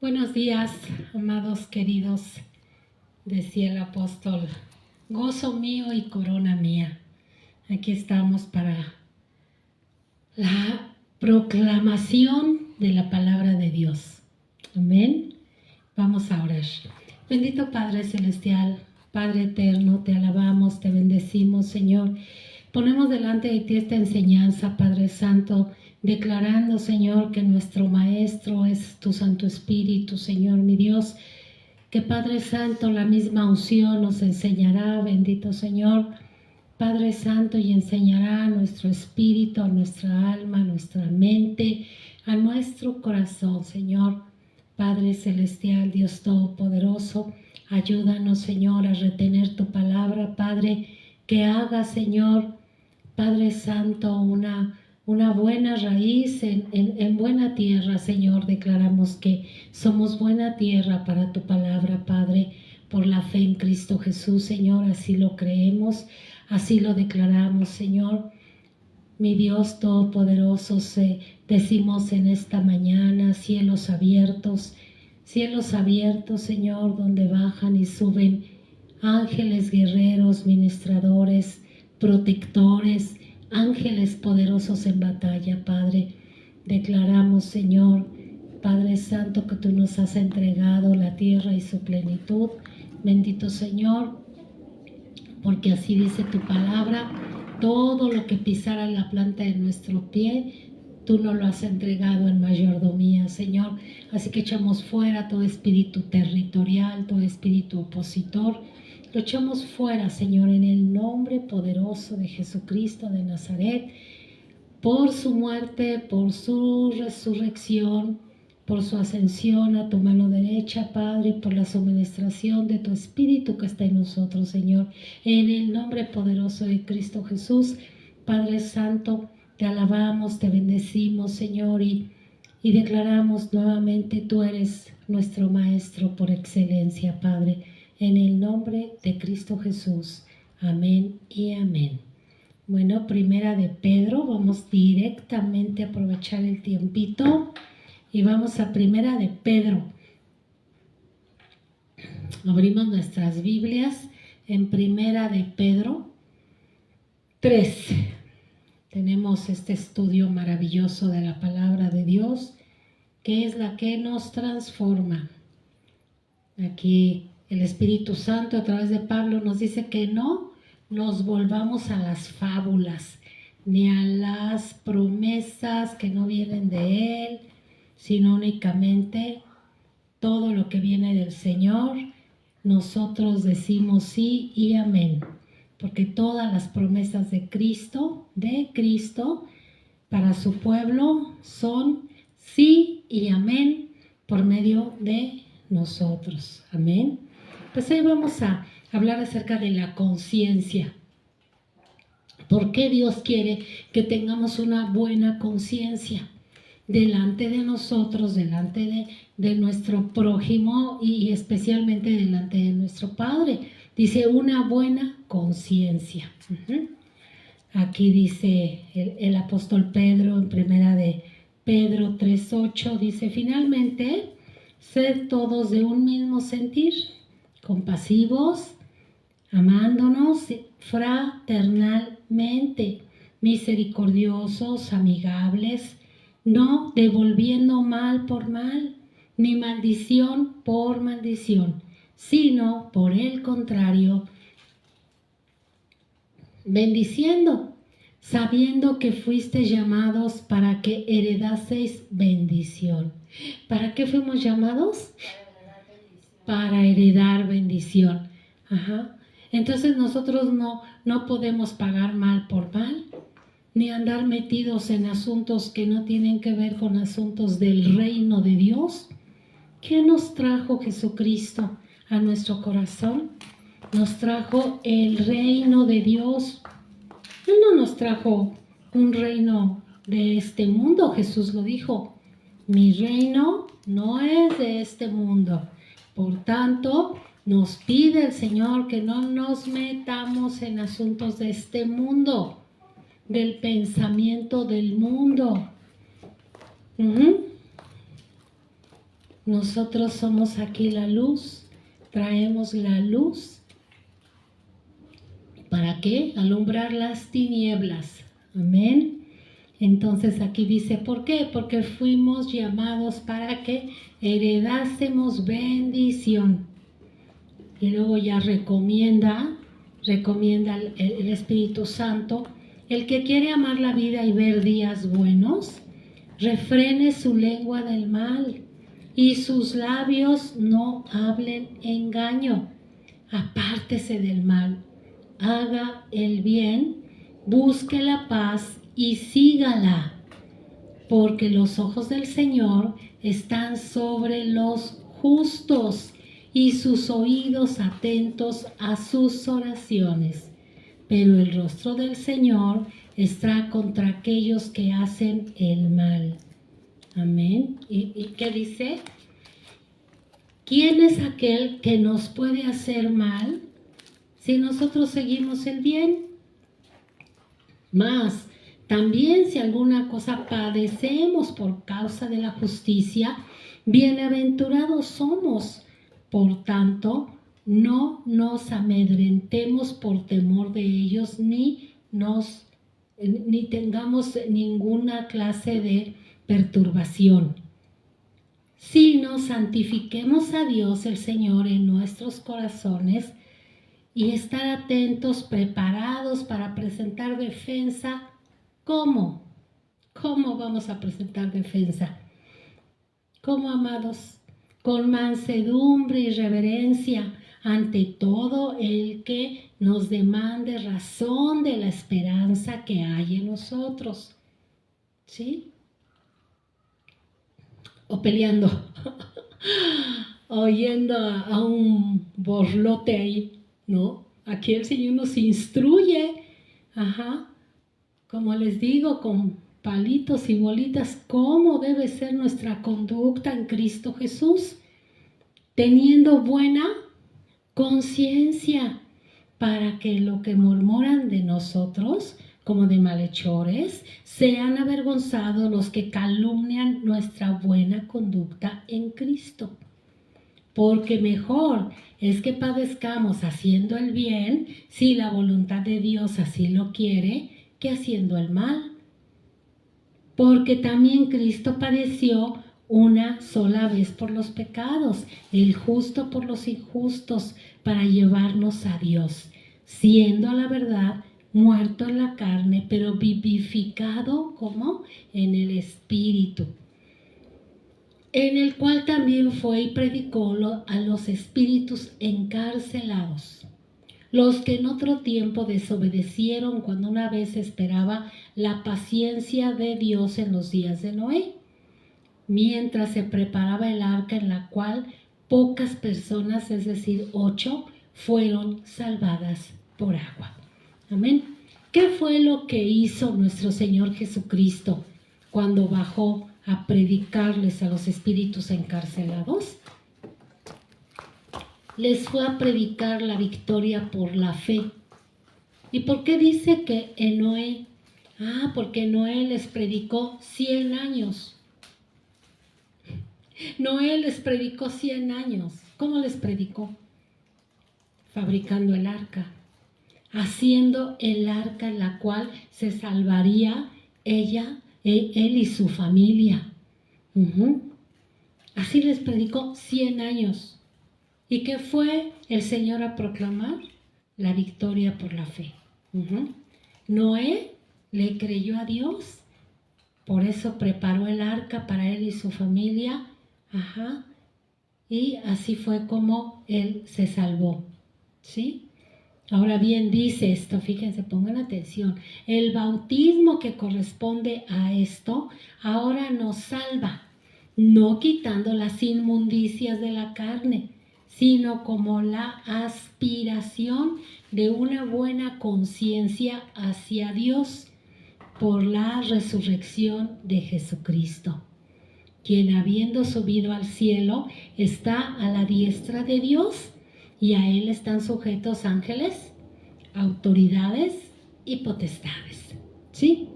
Buenos días, amados queridos, decía el apóstol, gozo mío y corona mía. Aquí estamos para la proclamación de la palabra de Dios. Amén. Vamos a orar. Bendito Padre Celestial, Padre Eterno, te alabamos, te bendecimos, Señor. Ponemos delante de ti esta enseñanza, Padre Santo, declarando, Señor, que nuestro Maestro es tu Santo Espíritu, Señor, mi Dios, que Padre Santo, la misma unción nos enseñará, bendito Señor, Padre Santo, y enseñará a nuestro espíritu, a nuestra alma, a nuestra mente, a nuestro corazón, Señor. Padre Celestial, Dios Todopoderoso, ayúdanos, Señor, a retener tu palabra, Padre, que haga, Señor, Padre Santo, una buena raíz en buena tierra, Señor. Declaramos que somos buena tierra para tu palabra, Padre, por la fe en Cristo Jesús, Señor. Así lo creemos, así lo declaramos, Señor. Mi Dios Todopoderoso, decimos en esta mañana, cielos abiertos, Señor, donde bajan y suben ángeles guerreros, ministradores, protectores, ángeles poderosos en batalla, Padre. Declaramos, Señor, Padre Santo, que tú nos has entregado la tierra y su plenitud. Bendito Señor, porque así dice tu palabra, todo lo que pisara la planta de nuestro pie, tú nos lo has entregado en mayordomía, Señor. Así que echamos fuera todo espíritu territorial, todo espíritu opositor. Lo echamos fuera, Señor, en el nombre poderoso de Jesucristo de Nazaret, por su muerte, por su resurrección, por su ascensión a tu mano derecha, Padre, por la suministración de tu Espíritu que está en nosotros, Señor. En el nombre poderoso de Cristo Jesús, Padre Santo, te alabamos, te bendecimos, Señor, y declaramos nuevamente, tú eres nuestro Maestro por excelencia, Padre. En el nombre de Cristo Jesús. Amén y amén. Bueno, primera de Pedro, vamos directamente a aprovechar el tiempito y vamos a primera de Pedro. Abrimos nuestras Biblias en primera de Pedro 3. Tenemos este estudio maravilloso de la palabra de Dios, que es la que nos transforma. Aquí el Espíritu Santo a través de Pablo nos dice que no nos volvamos a las fábulas, ni a las promesas que no vienen de Él, sino únicamente todo lo que viene del Señor. Nosotros decimos sí y amén, porque todas las promesas de Cristo para su pueblo son sí y amén por medio de nosotros. Amén. Pues hoy vamos a hablar acerca de la conciencia. ¿Por qué Dios quiere que tengamos una buena conciencia delante de nosotros, delante de nuestro prójimo y especialmente delante de nuestro Padre? Dice una buena conciencia. Aquí dice el apóstol Pedro en primera de Pedro 3:8, dice: finalmente, sed todos de un mismo sentir, compasivos, amándonos fraternalmente, misericordiosos, amigables, no devolviendo mal por mal, ni maldición por maldición, sino por el contrario, bendiciendo, sabiendo que fuisteis llamados para que heredaseis bendición. ¿Para qué fuimos llamados? Para heredar bendición. Entonces nosotros no podemos pagar mal por mal, ni andar metidos en asuntos que no tienen que ver con asuntos del reino de Dios. ¿Qué nos trajo Jesucristo a nuestro corazón? Nos trajo el reino de Dios. Él no nos trajo un reino de este mundo. Jesús lo dijo: mi reino no es de este mundo. Por tanto, nos pide el Señor que no nos metamos en asuntos de este mundo, del pensamiento del mundo. Nosotros somos aquí la luz, traemos la luz. ¿Para qué? Alumbrar las tinieblas. Amén. Entonces aquí dice, ¿por qué? Porque fuimos llamados para que heredásemos bendición. Y luego ya recomienda el Espíritu Santo, el que quiere amar la vida y ver días buenos, refrene su lengua del mal y sus labios no hablen engaño. Apártese del mal, haga el bien, busque la paz y sígala, porque los ojos del Señor están sobre los justos y sus oídos atentos a sus oraciones. Pero el rostro del Señor está contra aquellos que hacen el mal. Amén. ¿Y qué dice? ¿Quién es aquel que nos puede hacer mal si nosotros seguimos el bien? Mas también si alguna cosa padecemos por causa de la justicia, bienaventurados somos. Por tanto, no nos amedrentemos por temor de ellos, ni tengamos ninguna clase de perturbación, sino santifiquemos a Dios el Señor en nuestros corazones y estar atentos, preparados para presentar defensa. ¿Cómo? ¿Cómo vamos a presentar defensa? ¿Cómo, amados? Con mansedumbre y reverencia ante todo el que nos demande razón de la esperanza que hay en nosotros. ¿Sí? O peleando, oyendo a un borlote ahí, ¿no? Aquí el Señor nos instruye, como les digo, con palitos y bolitas, cómo debe ser nuestra conducta en Cristo Jesús, teniendo buena conciencia, para que lo que murmuran de nosotros, como de malhechores, sean avergonzados los que calumnian nuestra buena conducta en Cristo. Porque mejor es que padezcamos haciendo el bien, si la voluntad de Dios así lo quiere, que haciendo el mal. Porque también Cristo padeció una sola vez por los pecados, el justo por los injustos, para llevarnos a Dios, siendo a la verdad muerto en la carne, pero vivificado como en el Espíritu, en el cual también fue y predicó a los espíritus encarcelados, los que en otro tiempo desobedecieron cuando una vez esperaba la paciencia de Dios en los días de Noé, mientras se preparaba el arca, en la cual pocas personas, es decir, 8, fueron salvadas por agua. Amén. ¿Qué fue lo que hizo nuestro Señor Jesucristo cuando bajó a predicarles a los espíritus encarcelados? Les fue a predicar la victoria por la fe. ¿Y por qué dice que en Noé? Porque Noé les predicó 100 años. Noé les predicó 100 años. ¿Cómo les predicó? Fabricando el arca, haciendo el arca en la cual se salvaría él y su familia. Así les predicó 100 años. ¿Y qué fue el Señor a proclamar? La victoria por la fe. Noé le creyó a Dios, por eso preparó el arca para él y su familia. Y así fue como él se salvó. ¿Sí? Ahora bien, dice esto, fíjense, pongan atención. El bautismo que corresponde a esto ahora nos salva, no quitando las inmundicias de la carne, sino como la aspiración de una buena conciencia hacia Dios por la resurrección de Jesucristo, quien habiendo subido al cielo está a la diestra de Dios, y a él están sujetos ángeles, autoridades y potestades. ¿Sí?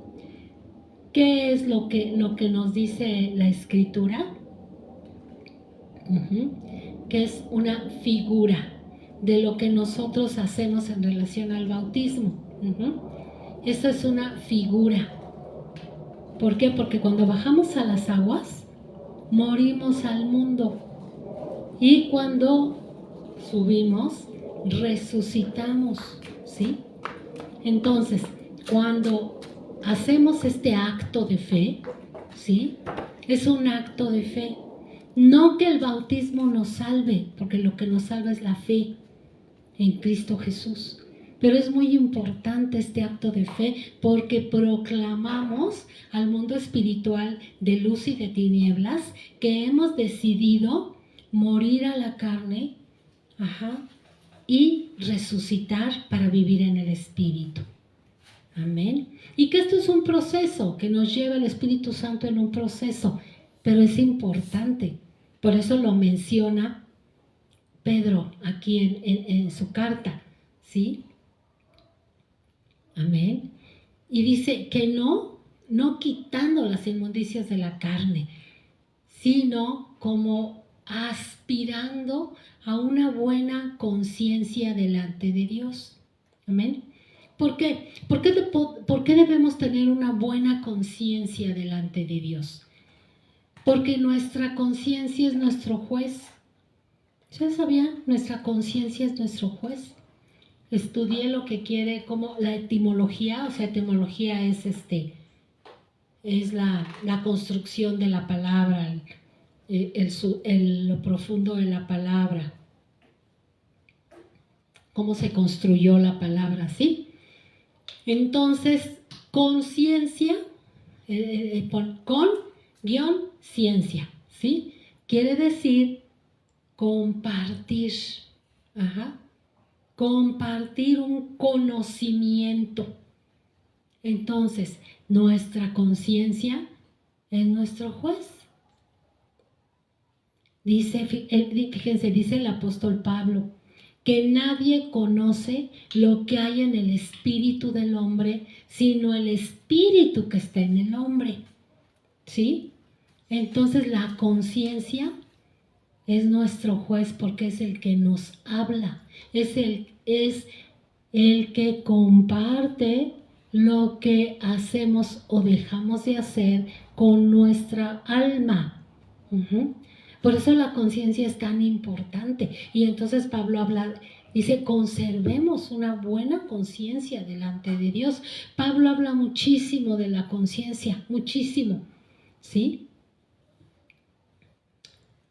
¿Qué es lo que nos dice la Escritura? que es una figura de lo que nosotros hacemos en relación al bautismo. Esta es una figura. ¿Por qué? Porque cuando bajamos a las aguas, morimos al mundo. Y cuando subimos, resucitamos, ¿sí? Entonces, cuando hacemos este acto de fe, ¿sí? Es un acto de fe. No que el bautismo nos salve, porque lo que nos salva es la fe en Cristo Jesús. Pero es muy importante este acto de fe porque proclamamos al mundo espiritual de luz y de tinieblas que hemos decidido morir a la carne, y resucitar para vivir en el Espíritu. Amén. Y que esto es un proceso que nos lleva el Espíritu Santo en un proceso, pero es importante. Por eso lo menciona Pedro aquí en su carta, ¿sí? Amén. Y dice que no quitando las inmundicias de la carne, sino como aspirando a una buena conciencia delante de Dios. Amén. ¿Por qué? ¿Por qué debemos tener una buena conciencia delante de Dios? Porque nuestra conciencia es nuestro juez. ¿Ya sabía? Nuestra conciencia es nuestro juez. Estudié lo que quiere, como la etimología, o sea, etimología es la construcción de la palabra, lo profundo de la palabra, cómo se construyó la palabra, ¿sí? Entonces, conciencia, ciencia, ¿sí? Quiere decir compartir, compartir un conocimiento. Entonces, nuestra conciencia es nuestro juez. Fíjense, dice el apóstol Pablo, que nadie conoce lo que hay en el espíritu del hombre, sino el espíritu que está en el hombre. ¿Sí? Entonces la conciencia es nuestro juez porque es el que nos habla, es el que comparte lo que hacemos o dejamos de hacer con nuestra alma. Por eso la conciencia es tan importante. Y entonces Pablo dice, conservemos una buena conciencia delante de Dios. Pablo habla muchísimo de la conciencia, muchísimo, ¿sí?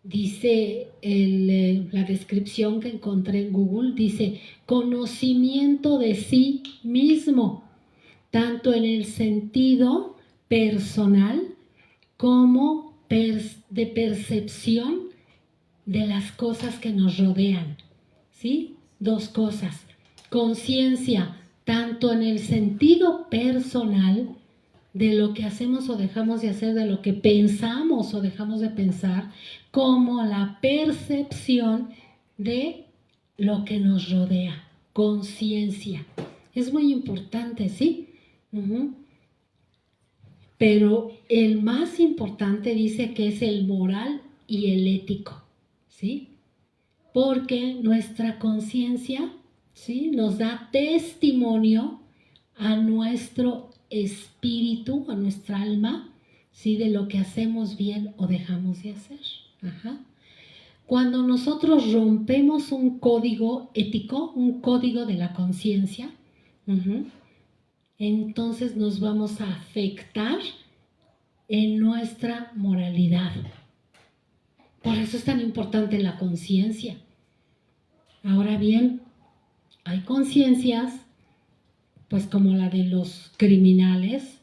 Dice la descripción que encontré en Google, dice, conocimiento de sí mismo, tanto en el sentido personal como de percepción de las cosas que nos rodean, ¿sí? Dos cosas, conciencia, tanto en el sentido personal de lo que hacemos o dejamos de hacer, de lo que pensamos o dejamos de pensar, como la percepción de lo que nos rodea, conciencia. Es muy importante, ¿sí? Pero el más importante dice que es el moral y el ético, ¿sí? Porque nuestra conciencia, ¿sí?, nos da testimonio a nuestro espíritu, a nuestra alma, ¿sí?, de lo que hacemos bien o dejamos de hacer. Cuando nosotros rompemos un código ético, un código de la conciencia, entonces nos vamos a afectar en nuestra moralidad. Por eso es tan importante la conciencia. Ahora bien, hay conciencias, pues como la de los criminales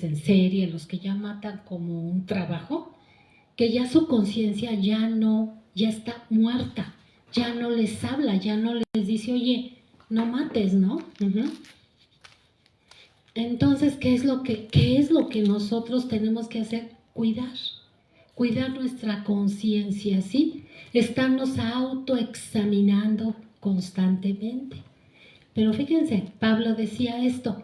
en serie, los que ya matan como un trabajo, que ya su conciencia ya está muerta, ya no les habla, ya no les dice, oye, no mates, ¿no? Entonces, ¿qué es lo que nosotros tenemos que hacer? Cuidar nuestra conciencia, ¿sí? Estarnos autoexaminando constantemente. Pero fíjense, Pablo decía esto,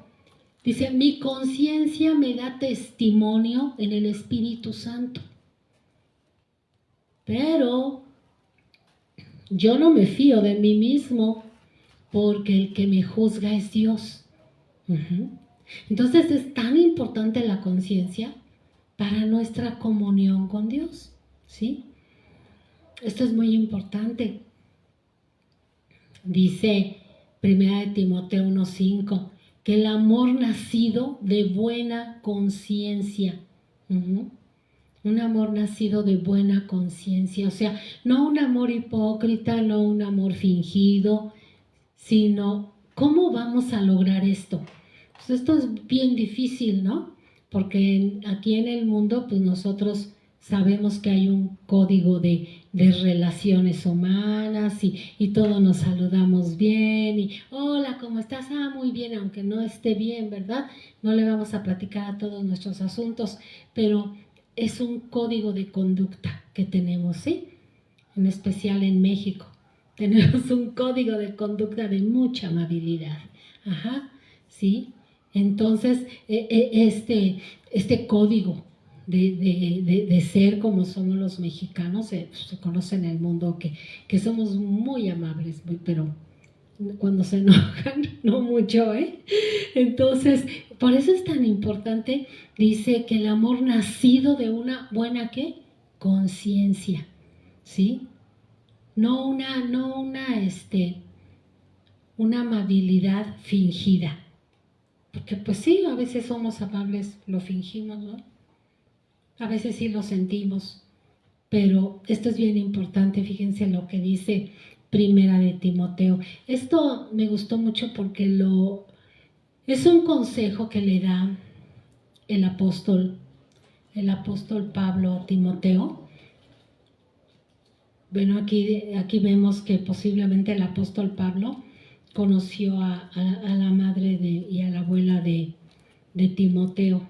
dice, mi conciencia me da testimonio en el Espíritu Santo. pero yo no me fío de mí mismo porque el que me juzga es Dios. Entonces es tan importante la conciencia para nuestra comunión con Dios, ¿sí? Esto es muy importante. Dice 1 Timoteo 1:5, que el amor nacido de buena conciencia. Un amor nacido de buena conciencia, o sea, no un amor hipócrita, no un amor fingido, sino ¿cómo vamos a lograr esto? Pues esto es bien difícil, ¿no? Porque aquí en el mundo, pues nosotros sabemos que hay un código de relaciones humanas y todos nos saludamos bien y hola, ¿cómo estás? Ah, muy bien, aunque no esté bien, ¿verdad? No le vamos a platicar a todos nuestros asuntos, pero es un código de conducta que tenemos, ¿sí? En especial en México. Tenemos un código de conducta de mucha amabilidad. ¿Sí? Entonces, este código de ser como somos los mexicanos, se conoce en el mundo que somos muy amables, pero cuando se enojan, no mucho, ¿eh? Entonces, por eso es tan importante, dice que el amor nacido de una buena, ¿qué? Conciencia, ¿sí? No una amabilidad fingida. Porque pues sí, a veces somos amables, lo fingimos, ¿no? A veces sí lo sentimos. Pero esto es bien importante, fíjense lo que dice Primera de Timoteo. Esto me gustó mucho porque es un consejo que le da el apóstol Pablo a Timoteo. Bueno, aquí vemos que posiblemente el apóstol Pablo conoció a la madre y a la abuela de Timoteo.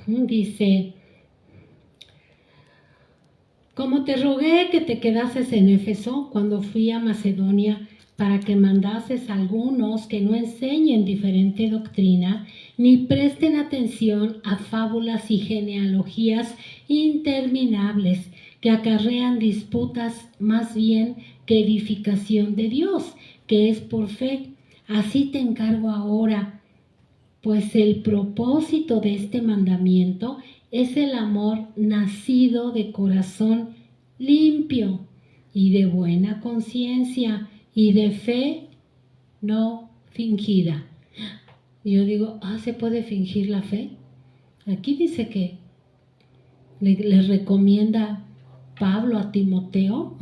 Dice, como te rogué que te quedases en Éfeso cuando fui a Macedonia para que mandases a algunos que no enseñen diferente doctrina, ni presten atención a fábulas y genealogías interminables que acarrean disputas más bien que edificación de Dios, que es por fe. Así te encargo ahora, pues el propósito de este mandamiento es el amor nacido de corazón limpio y de buena conciencia y de fe no fingida. Yo digo, ¿se puede fingir la fe? Aquí dice que le recomienda Pablo a Timoteo,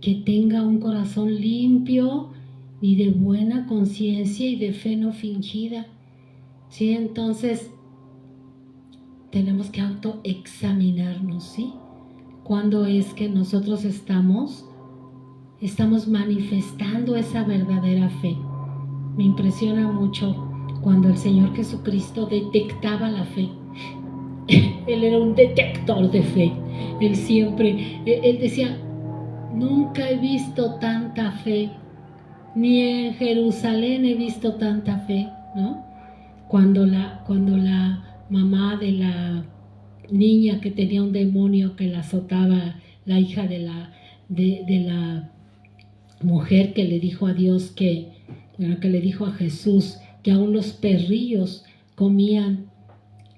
que tenga un corazón limpio y de buena conciencia y de fe no fingida. Sí, entonces tenemos que autoexaminarnos, ¿sí? Cuando es que nosotros estamos manifestando esa verdadera fe. Me impresiona mucho cuando el Señor Jesucristo detectaba la fe. Él era un detector de fe. Él decía, nunca he visto tanta fe, ni en Jerusalén he visto tanta fe, ¿no? Cuando la mamá de la niña que tenía un demonio que la azotaba, la hija de la mujer que le dijo a Dios que le dijo a Jesús que aún los perrillos comían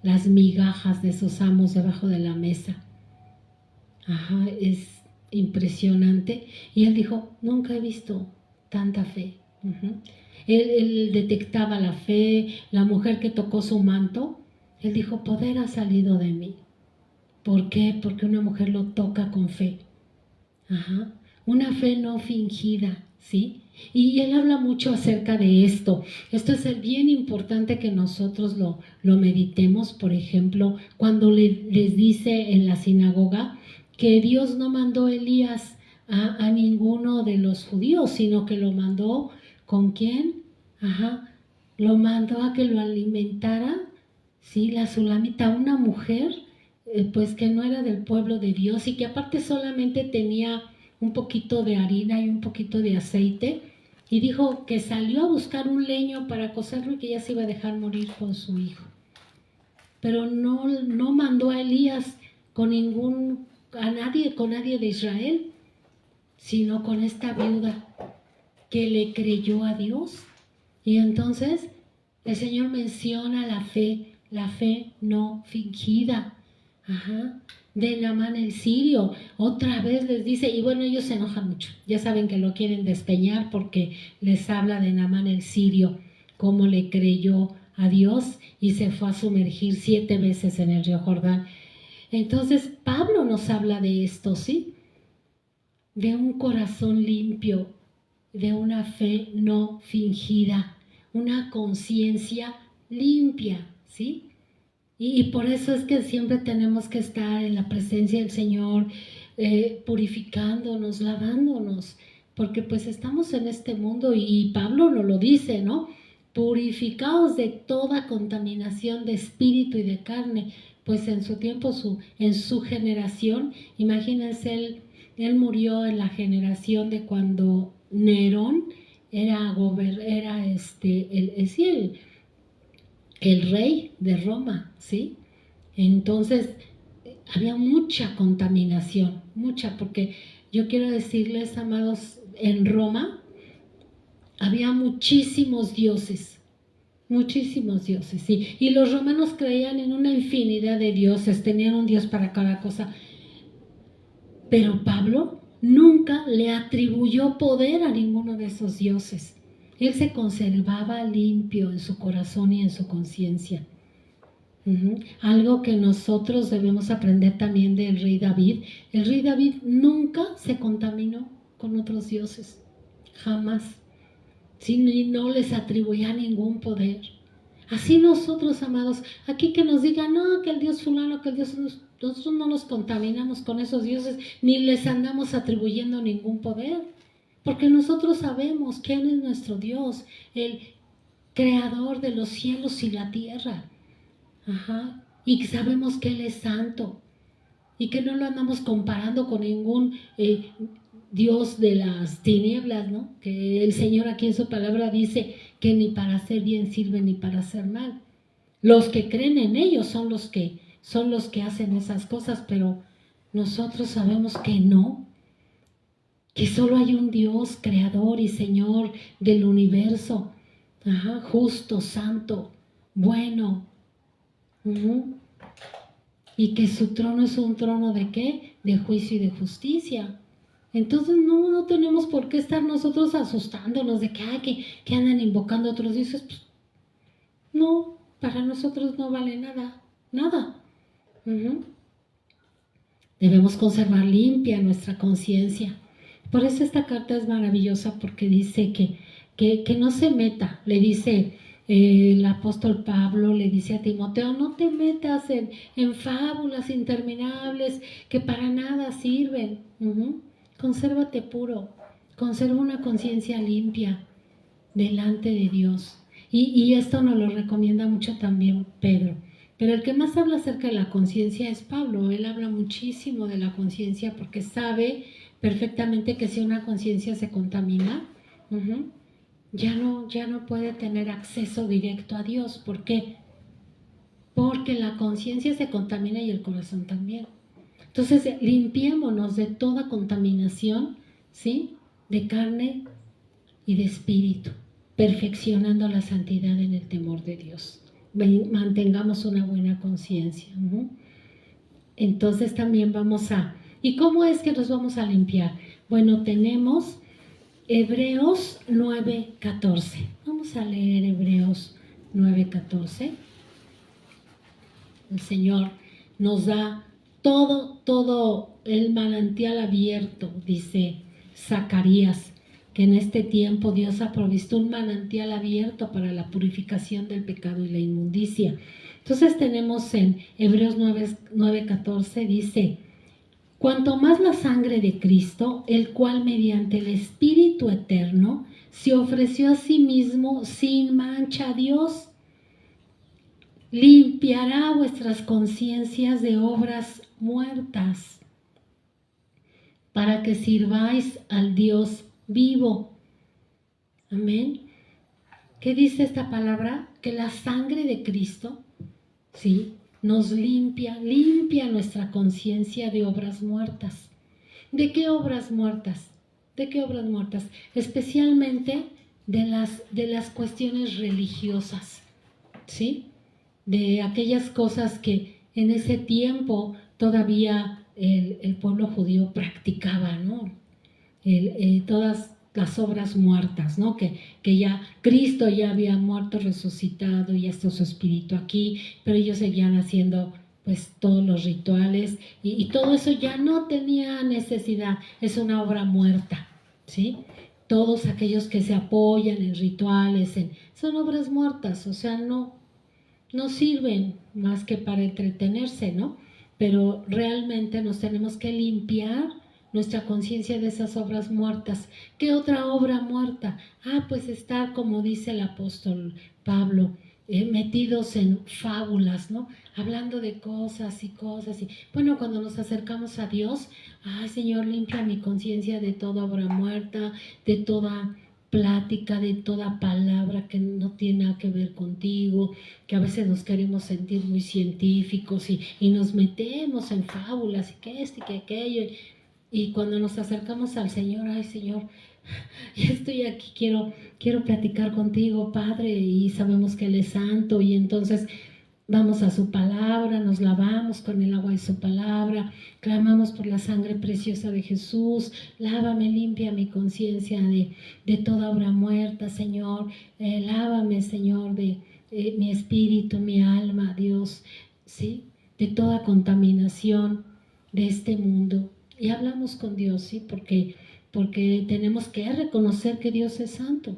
las migajas de sus amos debajo de la mesa. Es impresionante. Y él dijo, nunca he visto tanta fe. Él detectaba la fe. La mujer que tocó su manto, él dijo, poder ha salido de mí. ¿Por qué? Porque una mujer lo toca con fe. Una fe no fingida, ¿sí? Y él habla mucho acerca de esto. Esto es bien importante que nosotros lo meditemos. Por ejemplo, cuando les dice en la sinagoga que Dios no mandó a Elías a ninguno de los judíos, sino que lo mandó, ¿con quién? Lo mandó a que lo alimentara, ¿sí? La sulamita, una mujer, pues que no era del pueblo de Dios y que aparte solamente tenía un poquito de harina y un poquito de aceite, y dijo que salió a buscar un leño para cocerlo y que ya se iba a dejar morir con su hijo. Pero no mandó a Elías con ningún con nadie de Israel, sino con esta viuda que le creyó a Dios. Y entonces el Señor menciona la fe no fingida, de Naamán el sirio. Otra vez les dice, y bueno, ellos se enojan mucho, ya saben que lo quieren despeñar porque les habla de Naamán el sirio, cómo le creyó a Dios y se fue a sumergir 7 veces en el río Jordán. Entonces Pablo nos habla de esto, ¿sí? De un corazón limpio, de una fe no fingida, una conciencia limpia, ¿sí? Y por eso es que siempre tenemos que estar en la presencia del Señor, purificándonos, lavándonos, porque pues estamos en este mundo y Pablo nos lo dice, ¿no? Purificados de toda contaminación de espíritu y de carne, pues en su tiempo, en su generación, imagínense, él murió en la generación de cuando Nerón era el rey de Roma, ¿sí? Entonces, había mucha contaminación, mucha, porque yo quiero decirles, amados, en Roma había muchísimos dioses, ¿sí? Y los romanos creían en una infinidad de dioses, tenían un dios para cada cosa. Pero Pablo nunca le atribuyó poder a ninguno de esos dioses. Él se conservaba limpio en su corazón y en su conciencia. Algo que nosotros debemos aprender también del rey David. El rey David nunca se contaminó con otros dioses, jamás. ¿Sí? No les atribuía ningún poder. Así nosotros, amados, aquí que nos digan, no, que el Dios fulano, que el Dios... Nosotros no nos contaminamos con esos dioses, ni les andamos atribuyendo ningún poder, porque nosotros sabemos quién es nuestro Dios, el creador de los cielos y la tierra. Y sabemos que Él es santo, y que no lo andamos comparando con ningún Dios de las tinieblas, ¿no? Que el Señor aquí en su palabra dice que ni para hacer bien sirve ni para hacer mal. Los que creen en ellos son los que hacen esas cosas, pero nosotros sabemos que no, que solo hay un Dios creador y Señor del universo, justo, santo, bueno, y que su trono es un trono ¿de qué? De juicio y de justicia. Entonces no tenemos por qué estar nosotros asustándonos de que andan invocando a otros dioses. Pues, no, para nosotros no vale nada. Debemos conservar limpia nuestra conciencia. Por eso esta carta es maravillosa, porque dice que no se meta. Le dice el apóstol Pablo, le dice a Timoteo, no te metas en fábulas interminables que para nada sirven. Consérvate puro, conserva una conciencia limpia delante de Dios. Y esto nos lo recomienda mucho también Pedro. Pero el que más habla acerca de la conciencia es Pablo. Él habla muchísimo de la conciencia porque sabe perfectamente que si una conciencia se contamina, ya no puede tener acceso directo a Dios. ¿Por qué? Porque la conciencia se contamina y el corazón también. Entonces, limpiémonos de toda contaminación, ¿sí? De carne y de espíritu, perfeccionando la santidad en el temor de Dios. Mantengamos una buena conciencia. Entonces también ¿y cómo es que nos vamos a limpiar? Bueno, tenemos Hebreos 9:14. Vamos a leer Hebreos 9:14. El Señor nos da todo el manantial abierto, dice Zacarías, que en este tiempo Dios ha provisto un manantial abierto para la purificación del pecado y la inmundicia. Entonces tenemos en Hebreos 9:14, dice, cuanto más la sangre de Cristo, el cual mediante el Espíritu Eterno se ofreció a sí mismo sin mancha a Dios, limpiará vuestras conciencias de obras muertas, para que sirváis al Dios vivo. Amén. ¿Qué dice esta palabra? Que la sangre de Cristo, ¿sí?, nos limpia nuestra conciencia de obras muertas. ¿De qué obras muertas? ¿De qué obras muertas? Especialmente de las cuestiones religiosas, ¿sí? De aquellas cosas que en ese tiempo todavía el pueblo judío practicaba, ¿no? Todas las obras muertas, ¿no? Que ya Cristo ya había muerto, resucitado, y ya está su espíritu aquí, pero ellos seguían haciendo pues todos los rituales y todo eso ya no tenía necesidad, es una obra muerta, ¿sí? Todos aquellos que se apoyan en rituales, son obras muertas, o sea, no sirven más que para entretenerse, ¿no? Pero realmente nos tenemos que limpiar nuestra conciencia de esas obras muertas. ¿Qué otra obra muerta? Pues estar, como dice el apóstol Pablo, metidos en fábulas, ¿no? Hablando de cosas y cosas. Bueno, cuando nos acercamos a Dios, Señor, limpia mi conciencia de toda obra muerta, de toda plática, de toda palabra que no tiene nada que ver contigo, que a veces nos queremos sentir muy científicos y nos metemos en fábulas y que esto y que aquello. Y cuando nos acercamos al Señor, Señor, ya estoy aquí, quiero platicar contigo, Padre, y sabemos que Él es santo, y entonces vamos a su palabra, nos lavamos con el agua de su palabra, clamamos por la sangre preciosa de Jesús. Lávame, limpia mi conciencia de toda obra muerta, Señor. Lávame, Señor, de mi espíritu, mi alma, Dios, ¿sí? De toda contaminación de este mundo. Y hablamos con Dios, ¿sí? Porque tenemos que reconocer que Dios es santo.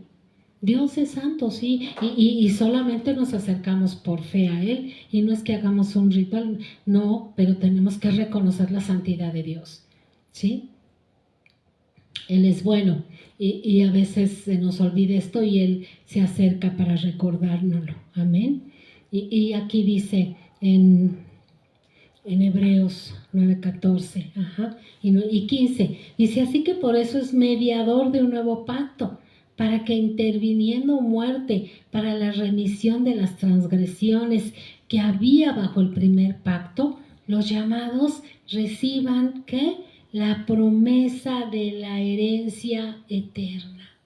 Dios es santo, sí, y solamente nos acercamos por fe a Él, y no es que hagamos un ritual, no, pero tenemos que reconocer la santidad de Dios, ¿sí? Él es bueno, y a veces se nos olvida esto y Él se acerca para recordárnoslo, amén. Y aquí dice en Hebreos 9:14 y 15, dice: así que por eso es mediador de un nuevo pacto, para que interviniendo muerte para la remisión de las transgresiones que había bajo el primer pacto, los llamados reciban, ¿qué? La promesa de la herencia eterna.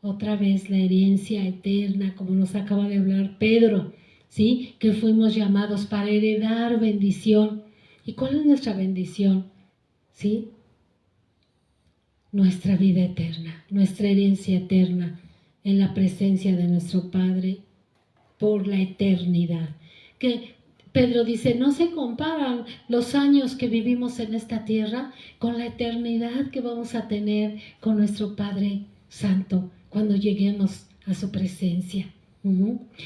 Otra vez la herencia eterna, como nos acaba de hablar Pedro, ¿sí? Que fuimos llamados para heredar bendición. ¿Y cuál es nuestra bendición? ¿Sí? Nuestra vida eterna, nuestra herencia eterna en la presencia de nuestro Padre por la eternidad. Que Pedro dice, no se comparan los años que vivimos en esta tierra con la eternidad que vamos a tener con nuestro Padre Santo cuando lleguemos a su presencia.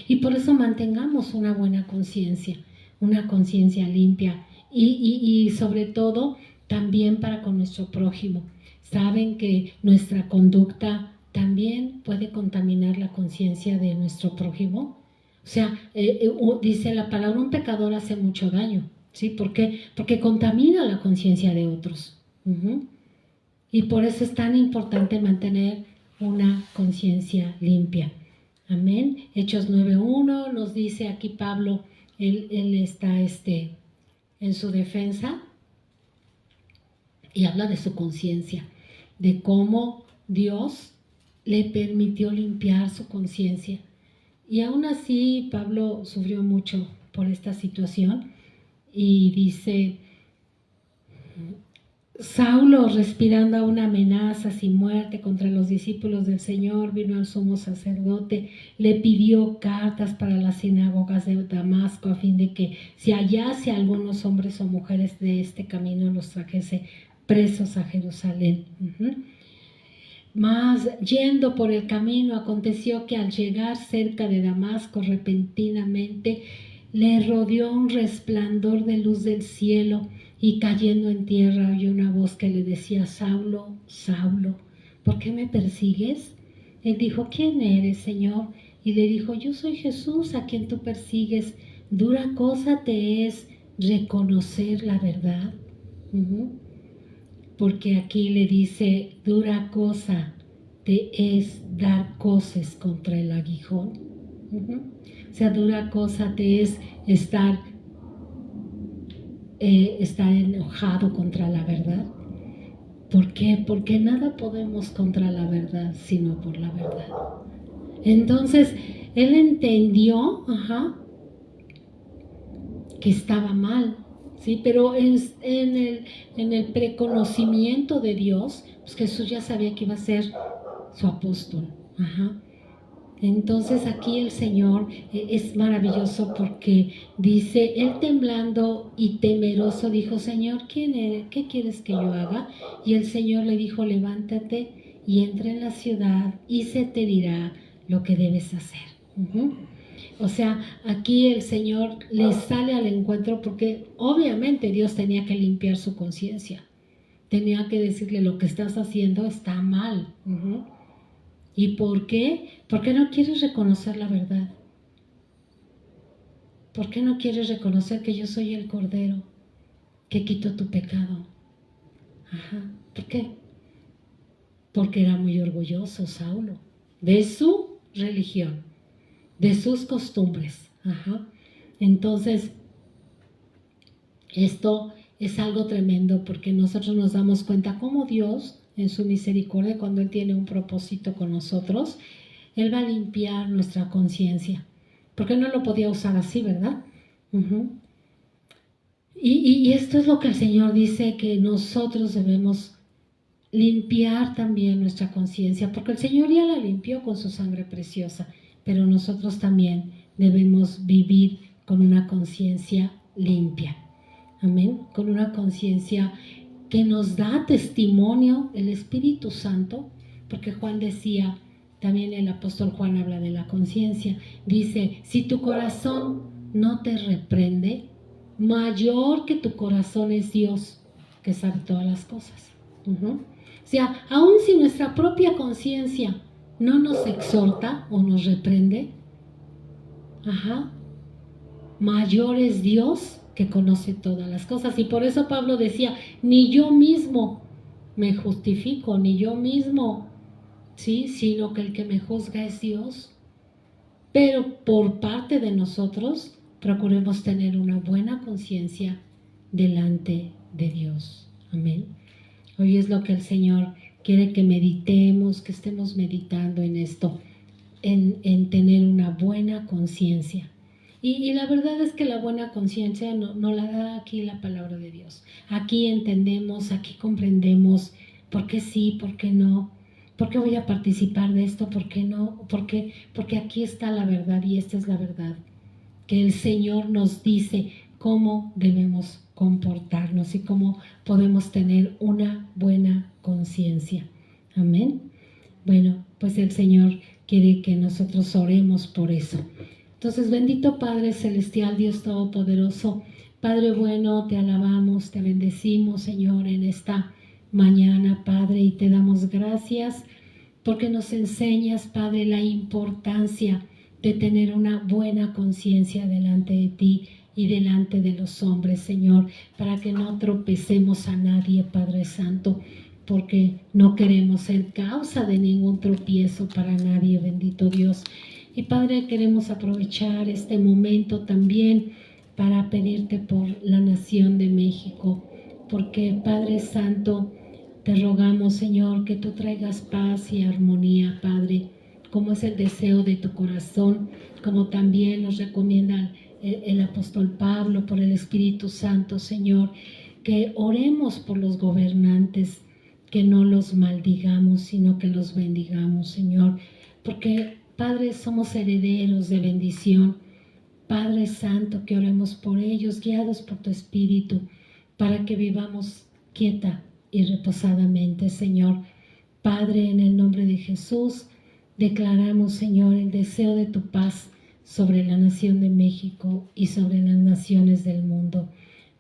Y por eso mantengamos una buena conciencia, una conciencia limpia y sobre todo también para con nuestro prójimo. Saben que nuestra conducta también puede contaminar la conciencia de nuestro prójimo. O sea, dice la palabra, un pecador hace mucho daño, ¿sí? ¿Por qué? Porque contamina la conciencia de otros. Y por eso es tan importante mantener una conciencia limpia. Amén. Hechos 9:1 nos dice aquí Pablo, él está en su defensa y habla de su conciencia, de cómo Dios le permitió limpiar su conciencia. Y aún así Pablo sufrió mucho por esta situación y dice, Saulo, respirando aún amenazas y muerte contra los discípulos del Señor, vino al sumo sacerdote, le pidió cartas para las sinagogas de Damasco a fin de que si hallase a algunos hombres o mujeres de este camino los trajese presos a Jerusalén. Mas yendo por el camino, aconteció que al llegar cerca de Damasco, repentinamente le rodeó un resplandor de luz del cielo, y cayendo en tierra oyó una voz que le decía, Saulo, Saulo, ¿por qué me persigues? Él dijo, ¿quién eres, Señor? Y le dijo, yo soy Jesús a quien tú persigues. Dura cosa te es reconocer la verdad. Porque aquí le dice, dura cosa te es dar coces contra el aguijón. O sea, dura cosa te es estar estar enojado contra la verdad. ¿Por qué? Porque nada podemos contra la verdad, sino por la verdad. Entonces, él entendió, que estaba mal, ¿sí? Pero en el preconocimiento de Dios, pues Jesús ya sabía que iba a ser su apóstol. Entonces aquí el Señor es maravilloso porque dice, él temblando y temeroso dijo, Señor, ¿quién eres? ¿Qué quieres que yo haga? Y el Señor le dijo, levántate y entra en la ciudad y se te dirá lo que debes hacer. O sea, aquí el Señor le sale al encuentro porque obviamente Dios tenía que limpiar su conciencia. Tenía que decirle, lo que estás haciendo está mal. ¿Y por qué? ¿Por qué no quieres reconocer la verdad? ¿Por qué no quieres reconocer que yo soy el Cordero que quito tu pecado? ¿Por qué? Porque era muy orgulloso Saulo de su religión, de sus costumbres. Entonces, esto es algo tremendo porque nosotros nos damos cuenta cómo Dios, en su misericordia, cuando Él tiene un propósito con nosotros, Él va a limpiar nuestra conciencia. Porque no lo podía usar así, ¿verdad? Y esto es lo que el Señor dice, que nosotros debemos limpiar también nuestra conciencia, porque el Señor ya la limpió con su sangre preciosa, pero nosotros también debemos vivir con una conciencia limpia. Amén. Con una conciencia que nos da testimonio el Espíritu Santo, porque Juan decía, también el apóstol Juan habla de la conciencia, dice, si tu corazón no te reprende, mayor que tu corazón es Dios, que sabe todas las cosas. O sea, aun si nuestra propia conciencia no nos exhorta o nos reprende, mayor es Dios que conoce todas las cosas. Y por eso Pablo decía, ni yo mismo me justifico, ni yo mismo, ¿sí? Sino que el que me juzga es Dios. Pero por parte de nosotros, procuremos tener una buena conciencia delante de Dios. Amén. Hoy es lo que el Señor quiere que meditemos, que estemos meditando en esto, en tener una buena conciencia. Y la verdad es que la buena conciencia no la da aquí la palabra de Dios. Aquí entendemos, aquí comprendemos por qué sí, por qué no, por qué voy a participar de esto, por qué no, porque aquí está la verdad y esta es la verdad. Que el Señor nos dice cómo debemos comportarnos y cómo podemos tener una buena conciencia. Amén. Bueno, pues el Señor quiere que nosotros oremos por eso. Entonces, bendito Padre Celestial, Dios Todopoderoso, Padre bueno, te alabamos, te bendecimos, Señor, en esta mañana, Padre, y te damos gracias porque nos enseñas, Padre, la importancia de tener una buena conciencia delante de ti y delante de los hombres, Señor, para que no tropecemos a nadie, Padre Santo, porque no queremos ser causa de ningún tropiezo para nadie, bendito Dios. Y Padre, queremos aprovechar este momento también para pedirte por la nación de México, porque Padre Santo, te rogamos, Señor, que tú traigas paz y armonía, Padre, como es el deseo de tu corazón, como también nos recomienda el apóstol Pablo por el Espíritu Santo, Señor, que oremos por los gobernantes, que no los maldigamos, sino que los bendigamos, Señor, porque Padre, somos herederos de bendición. Padre Santo, que oremos por ellos, guiados por tu Espíritu, para que vivamos quieta y reposadamente, Señor. Padre, en el nombre de Jesús, declaramos, Señor, el deseo de tu paz sobre la nación de México y sobre las naciones del mundo.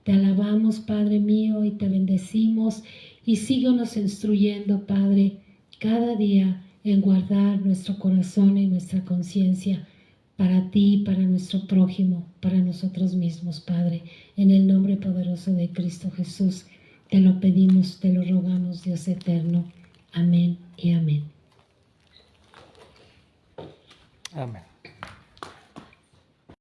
Te alabamos, Padre mío, y te bendecimos, y síguenos instruyendo, Padre, cada día en guardar nuestro corazón y nuestra conciencia para ti, para nuestro prójimo, para nosotros mismos, Padre. En el nombre poderoso de Cristo Jesús, te lo pedimos, te lo rogamos, Dios eterno. Amén y amén. Amén.